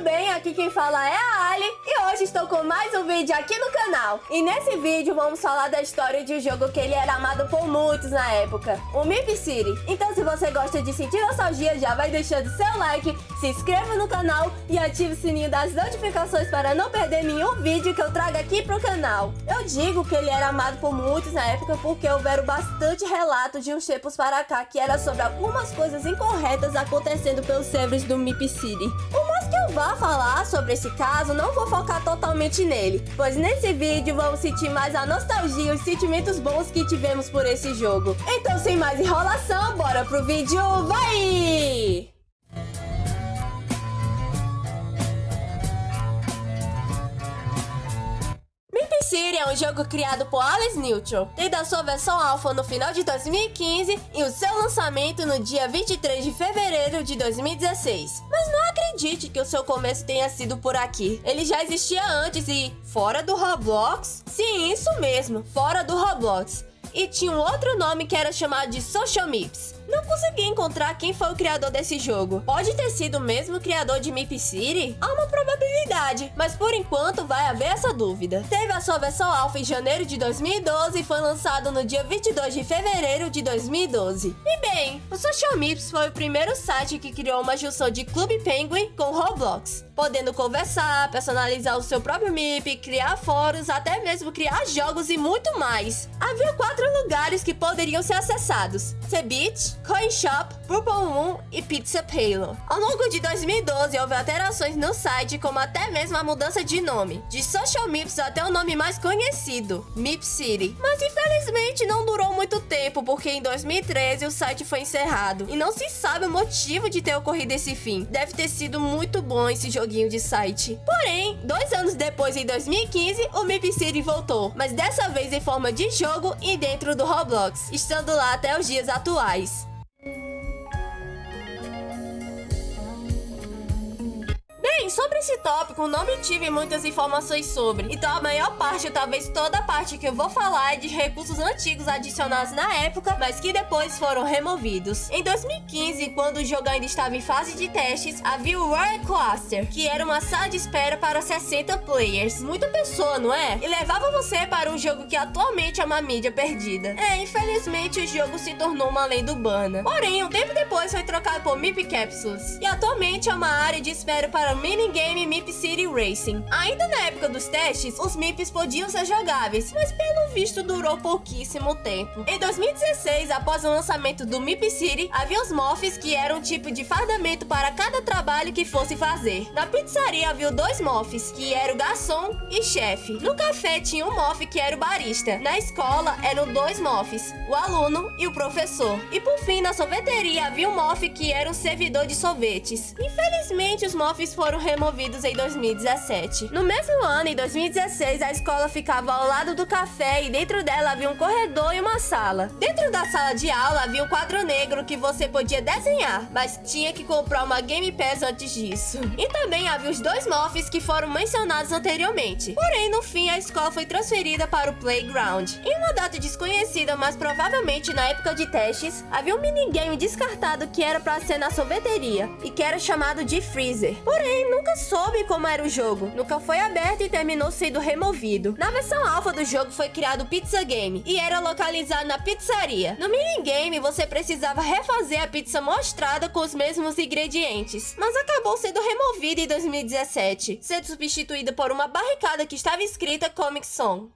bem? Aqui quem fala é a Ali e hoje estou com mais um vídeo aqui no canal. E nesse vídeo vamos falar da história de um jogo que ele era amado por muitos na época, o Mip City. Então se você gosta de sentir nostalgia, já vai deixando seu like, se inscreva no canal e ative o sininho das notificações para não perder nenhum vídeo que eu trago aqui pro canal. Eu digo que ele era amado por muitos na época porque houveram bastante relatos de uns tempos para cá que era sobre algumas coisas incorretas acontecendo pelos servers do Mip City. Por mais que eu vá falar sobre esse caso, não vou focar totalmente nele, pois nesse vídeo vamos sentir mais a nostalgia e os sentimentos bons que tivemos por esse jogo. Então sem mais enrolação, bora pro vídeo, vai! Mip City é um jogo criado por Alice Neutral, tendo a sua versão alpha no final de 2015 e o seu lançamento no dia 23 de fevereiro de 2016. Mas não acredite que o seu começo tenha sido por aqui. Ele já existia antes e fora do Roblox? Sim, isso mesmo, fora do Roblox. E tinha um outro nome que era chamado de Social Mips. Não consegui encontrar quem foi o criador desse jogo. Pode ter sido o mesmo criador de Mip City? Há uma probabilidade, mas por enquanto vai haver essa dúvida. Teve a sua versão alpha em janeiro de 2012 e foi lançado no dia 22 de fevereiro de 2012. E bem, o Social Mips foi o primeiro site que criou uma junção de Clube Penguin com Roblox, podendo conversar, personalizar o seu próprio Mip, criar fóruns, até mesmo criar jogos e muito mais. Havia 4 lugares que poderiam ser acessados: Cebit, Coin Shop, Purple Moon e Pizza Palo. Ao longo de 2012 houve alterações no site, como até mesmo a mudança de nome, de Social Mips até o nome mais conhecido, Mip City. Mas infelizmente não durou muito tempo, porque em 2013 o site foi encerrado e não se sabe o motivo de ter ocorrido esse fim. Deve ter sido muito bom esse joguinho de site. Porém, 2 anos depois, em 2015, o Mip City voltou, mas dessa vez em forma de jogo e dentro do Roblox, estando lá até os dias atuais. Bem, sobre esse tópico não obtive muitas informações sobre, então a maior parte, ou talvez toda a parte que eu vou falar é de recursos antigos adicionados na época, mas que depois foram removidos. Em 2015, quando o jogo ainda estava em fase de testes, havia o Roller Coaster, que era uma sala de espera para 60 players. Muita pessoa, não é? E levava você para um jogo que atualmente é uma mídia perdida. Infelizmente o jogo se tornou uma lenda urbana. Porém, um tempo depois foi trocado por Mip Capsules, e atualmente é uma área de espera para o minigame Mip City Racing. Ainda na época dos testes, os Mips podiam ser jogáveis, mas pelo visto durou pouquíssimo tempo. Em 2016, após o lançamento do Mip City, havia os Moffs, que eram um tipo de fardamento para cada trabalho que fosse fazer. Na pizzaria havia 2 Moffs, que era o garçom e chefe. No café tinha um Moff, que era o barista. Na escola eram 2 Moffs, o aluno e o professor. E por fim, na sorveteria havia um Moff, que era um servidor de sorvetes. Infelizmente, os Moffs foram removidos em 2017. No mesmo ano, em 2016, a escola ficava ao lado do café e dentro dela havia um corredor e uma sala. Dentro da sala de aula havia um quadro negro que você podia desenhar, mas tinha que comprar uma Game Pass antes disso. E também havia os 2 Moffs que foram mencionados anteriormente. Porém, no fim, a escola foi transferida para o Playground. Em uma data desconhecida, mas provavelmente na época de testes, havia um minigame descartado que era para ser na sorveteria e que era chamado de Freezer. Porém, nunca soube como era o jogo, nunca foi aberto e terminou sendo removido. Na versão alfa do jogo foi criado o Pizza Game e era localizado na pizzaria. No minigame você precisava refazer a pizza mostrada com os mesmos ingredientes, mas acabou sendo removido em 2017, sendo substituído por uma barricada que estava escrita Comic Song.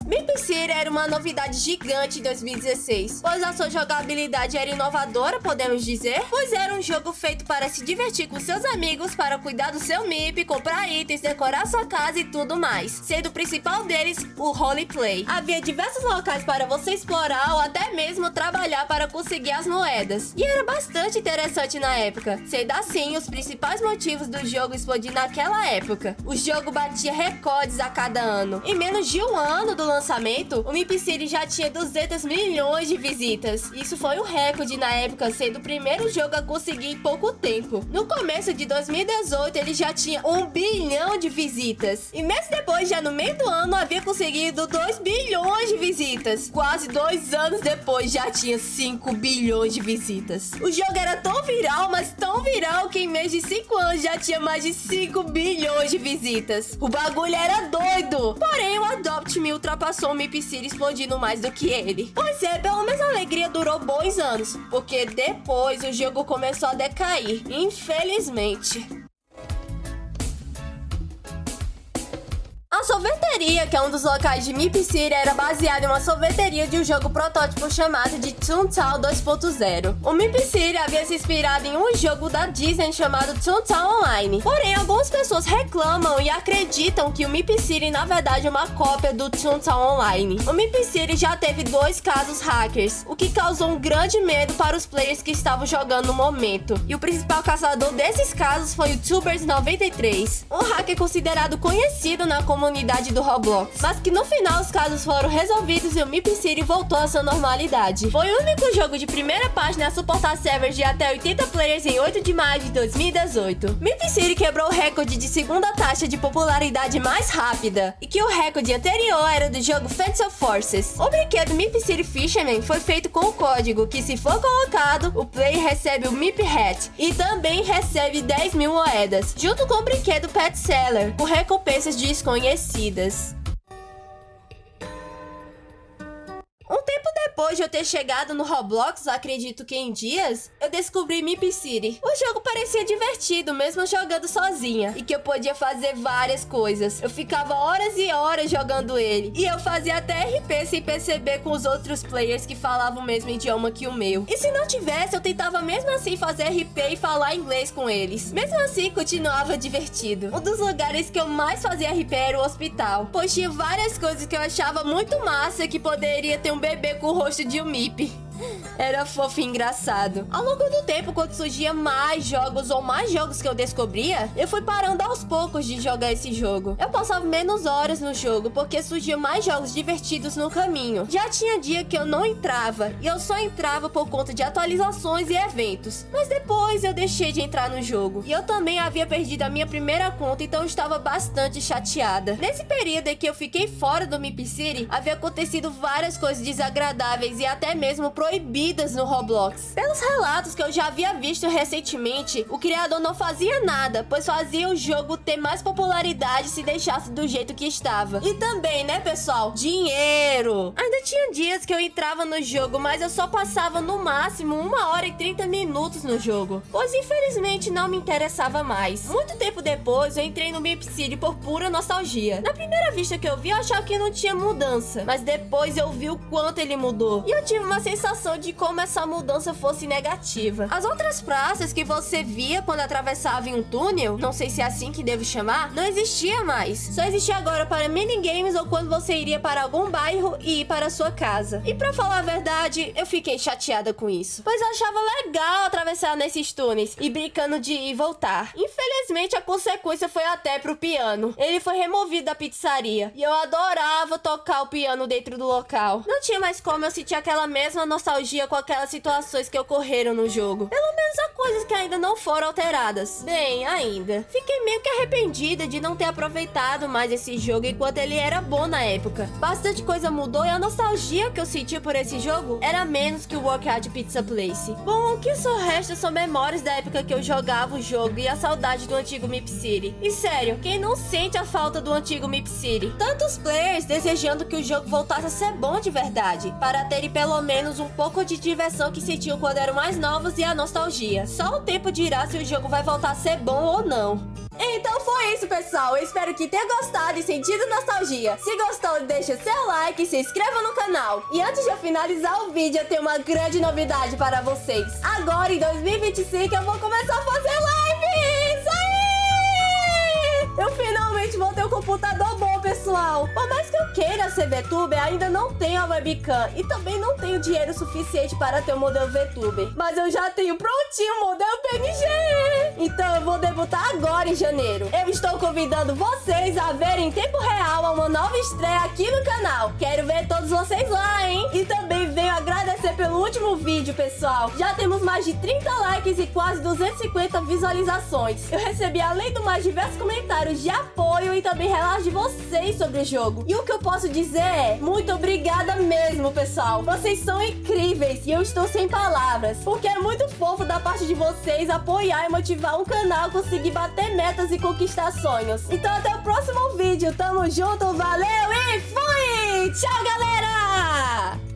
Mip City era uma novidade gigante em 2016, pois a sua jogabilidade era inovadora, podemos dizer, pois era um jogo feito para se divertir com seus amigos, para cuidar do seu Mip, comprar itens, decorar sua casa e tudo mais, sendo o principal deles o roleplay. Havia diversos locais para você explorar ou até mesmo trabalhar para conseguir as moedas, e era bastante interessante na época, sendo assim os principais motivos do jogo explodir naquela época. O jogo batia recordes a cada ano. Em menos de um ano do lançamento lançamento, o Mip City já tinha 200 milhões de visitas. Isso foi um recorde na época, sendo o primeiro jogo a conseguir em pouco tempo. No começo de 2018, ele já tinha 1 bilhão de visitas. E meses depois, já no meio do ano, havia conseguido 2 bilhões de visitas. Quase 2 anos depois, já tinha 5 bilhões de visitas. O jogo era tão viral, mas tão viral, que em menos de 5 anos já tinha mais de 5 bilhões de visitas. O bagulho era doido. Porém, o Adopt Me ultrapassou o Mip City, explodindo mais do que ele. Pois é, pelo menos a alegria durou bons anos, porque depois o jogo começou a decair, infelizmente. A sorveteria, que é um dos locais de Mip City, era baseada em uma sorveteria de um jogo protótipo chamado de Toontown 2.0. O Mip City havia se inspirado em um jogo da Disney chamado Toontown Online. Porém, algumas pessoas reclamam e acreditam que o Mip City, na verdade, é uma cópia do Toontown Online. O Mip City já teve 2 casos hackers, o que causou um grande medo para os players que estavam jogando no momento. E o principal caçador desses casos foi o Tubers93, um hacker considerado conhecido na comunidade do Roblox, mas que no final os casos foram resolvidos e o Mip City voltou à sua normalidade. Foi o único jogo de primeira página a suportar servers de até 80 players em 8 de maio de 2018. Mip City quebrou o recorde de segunda taxa de popularidade mais rápida, e que o recorde anterior era do jogo Fantasy Forces. O brinquedo Mip City Fisherman foi feito com o código que, se for colocado, o player recebe o Mip Hat e também recebe 10 mil moedas, junto com o brinquedo Pet Seller, com recompensas desconhecidas. Um tempo depois de eu ter chegado no Roblox, acredito que em dias, eu descobri Mip City. O jogo parecia divertido, mesmo jogando sozinha, e que eu podia fazer várias coisas. Eu ficava horas e horas jogando ele, e eu fazia até RP sem perceber com os outros players que falavam o mesmo idioma que o meu. E se não tivesse, eu tentava mesmo assim fazer RP e falar inglês com eles. Mesmo assim, continuava divertido. Um dos lugares que eu mais fazia RP era o hospital, pois tinha várias coisas que eu achava muito massa, que poderia ter um bebê com o rosto de um Mip. Era fofo e engraçado. Ao longo do tempo, quando surgia mais jogos ou mais jogos que eu descobria, eu fui parando aos poucos de jogar esse jogo. Eu passava menos horas no jogo, porque surgiam mais jogos divertidos no caminho. Já tinha dia que eu não entrava, e eu só entrava por conta de atualizações e eventos. Mas depois eu deixei de entrar no jogo. E eu também havia perdido a minha primeira conta, então eu estava bastante chateada. Nesse período em que eu fiquei fora do Mip City, havia acontecido várias coisas desagradáveis e até mesmo proibidas no Roblox. Pelos relatos que eu já havia visto recentemente, o criador não fazia nada, pois fazia o jogo ter mais popularidade se deixasse do jeito que estava. E também, né, pessoal? Dinheiro! Ainda tinha dias que eu entrava no jogo, mas eu só passava no máximo 1 hora e 30 minutos no jogo, pois infelizmente não me interessava mais. Muito tempo depois, eu entrei no Mip City por pura nostalgia. Na primeira vista que eu vi, eu achava que não tinha mudança, mas depois eu vi o quanto ele mudou, e eu tive uma sensação de como essa mudança fosse negativa. As outras praças que você via quando atravessava em um túnel, não sei se é assim que devo chamar, não existia mais. Só existia agora para minigames ou quando você iria para algum bairro e ir para sua casa. E pra falar a verdade, eu fiquei chateada com isso, pois eu achava legal atravessar nesses túneis e brincando de ir e voltar. Infelizmente, a consequência foi até pro piano. Ele foi removido da pizzaria e eu adorava tocar o piano dentro do local. Não tinha mais como eu sentir aquela mesma nostalgia com aquelas situações que ocorreram no jogo. Pelo menos há coisas que ainda não foram alteradas. Bem, ainda. Fiquei meio que arrependida de não ter aproveitado mais esse jogo enquanto ele era bom na época. Bastante coisa mudou e a nostalgia que eu senti por esse jogo era menos que o Workout Pizza Place. Bom, o que só resta são memórias da época que eu jogava o jogo e a saudade do antigo Mip City. E sério, quem não sente a falta do antigo Mip City? Tantos players desejando que o jogo voltasse a ser bom de verdade, para terem pelo menos um pouco de diversão que sentiam quando eram mais novos e a nostalgia. Só o tempo dirá se o jogo vai voltar a ser bom ou não. Então foi isso, pessoal. Eu espero que tenha gostado e sentido nostalgia. Se gostou, deixa seu like e se inscreva no canal. E antes de eu finalizar o vídeo, eu tenho uma grande novidade para vocês. Agora, em 2025, eu vou começar a fazer live! Isso aí! Eu finalmente vou ter um computador bom, pessoal. Por mais que eu queira ser VTuber, ainda não tenho a webcam e também não tenho dinheiro suficiente para ter um modelo VTuber, mas eu já tenho prontinho o modelo PNG. Então eu vou debutar agora em janeiro. Eu estou convidando vocês a verem em tempo real uma nova estreia aqui no canal. Quero ver todos vocês lá, hein? E também venho agradecer pelo último vídeo, pessoal. Já temos mais de 30 likes e quase 250 visualizações. Eu recebi, além do mais, diversos comentários de apoio e também relatos de vocês sobre o jogo. E o que eu posso dizer é, muito obrigada mesmo, pessoal. Vocês são incríveis e eu estou sem palavras, porque é muito fofo da parte de vocês apoiar e motivar um canal a conseguir bater metas e conquistar sonhos. Então até o próximo vídeo. Tamo junto, valeu e fui! Tchau, galera!